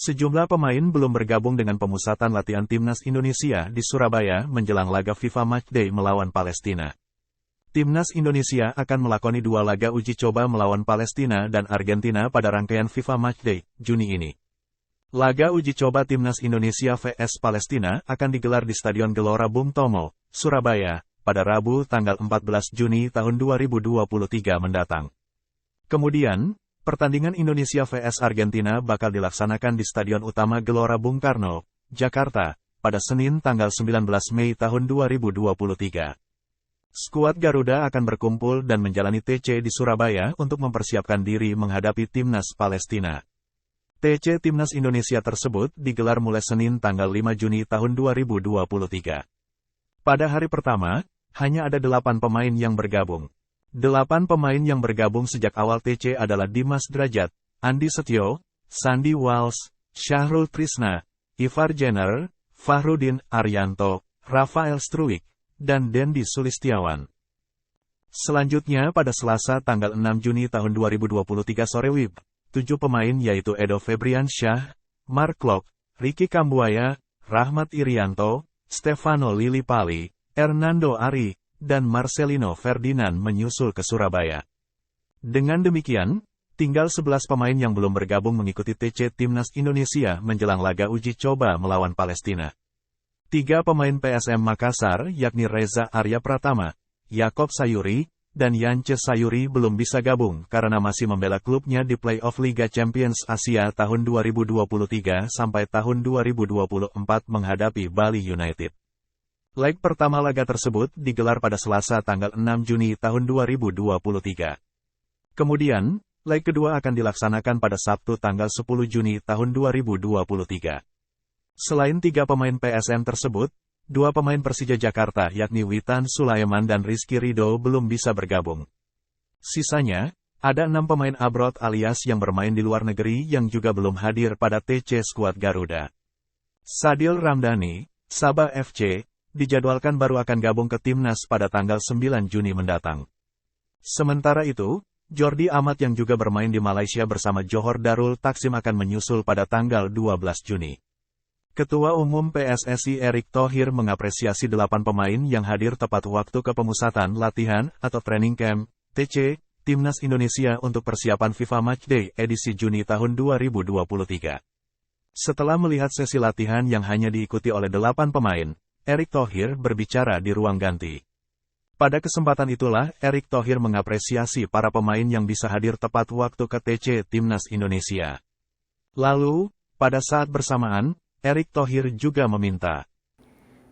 Sejumlah pemain belum bergabung dengan pemusatan latihan timnas Indonesia di Surabaya menjelang laga FIFA Matchday melawan Palestina. Timnas Indonesia akan melakoni 2 laga uji coba melawan Palestina dan Argentina pada rangkaian FIFA Matchday, Juni ini. Laga uji coba Timnas Indonesia vs Palestina akan digelar di Stadion Gelora Bung Tomo, Surabaya, pada Rabu tanggal 14 Juni tahun 2023 mendatang. Kemudian, pertandingan Indonesia vs Argentina bakal dilaksanakan di Stadion Utama Gelora Bung Karno, Jakarta, pada Senin tanggal 19 Mei tahun 2023. Skuad Garuda akan berkumpul dan menjalani TC di Surabaya untuk mempersiapkan diri menghadapi Timnas Palestina. TC Timnas Indonesia tersebut digelar mulai Senin tanggal 5 Juni tahun 2023. Pada hari pertama, hanya ada 8 pemain yang bergabung. 8 pemain yang bergabung sejak awal TC adalah Dimas Drajat, Andi Setio, Sandy Walsh, Syahrul Trisna, Ivar Jenner, Fahrudin Arianto, Rafael Struik, dan Dendi Sulistiawan. Selanjutnya pada Selasa tanggal 6 Juni tahun 2023 sore WIB, 7 pemain yaitu Edo Febriansyah, Mark Klok, Ricky Kambuaya, Rahmat Irianto, Stefano Lillipali, Hernando Ari, dan Marcelino Ferdinand menyusul ke Surabaya. Dengan demikian, tinggal 11 pemain yang belum bergabung mengikuti TC Timnas Indonesia menjelang laga uji coba melawan Palestina. 3 pemain PSM Makassar yakni Reza Arya Pratama, Yakob Sayuri, dan Yance Sayuri belum bisa gabung karena masih membela klubnya di playoff Liga Champions Asia tahun 2023 sampai tahun 2024 menghadapi Bali United. Leg pertama laga tersebut digelar pada Selasa tanggal 6 Juni tahun 2023. Kemudian, leg kedua akan dilaksanakan pada Sabtu tanggal 10 Juni tahun 2023. Selain 3 pemain PSM tersebut, 2 pemain Persija Jakarta yakni Witan Sulaiman dan Rizky Ridho belum bisa bergabung. Sisanya, ada 6 pemain abroad alias yang bermain di luar negeri yang juga belum hadir pada TC skuad Garuda. Sadil Ramdhani, Sabah FC, dijadwalkan baru akan gabung ke timnas pada tanggal 9 Juni mendatang. Sementara itu, Jordi Amat yang juga bermain di Malaysia bersama Johor Darul Taksim akan menyusul pada tanggal 12 Juni. Ketua Umum PSSI Erick Thohir mengapresiasi 8 pemain yang hadir tepat waktu ke pemusatan latihan atau training camp, TC, Timnas Indonesia untuk persiapan FIFA Matchday edisi Juni tahun 2023. Setelah melihat sesi latihan yang hanya diikuti oleh 8 pemain, Erick Thohir berbicara di ruang ganti. Pada kesempatan itulah Erick Thohir mengapresiasi para pemain yang bisa hadir tepat waktu ke TC Timnas Indonesia. Lalu, pada saat bersamaan, Erick Thohir juga meminta.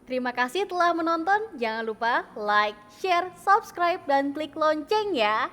Terima kasih telah menonton, jangan lupa like, share, subscribe, dan klik lonceng ya.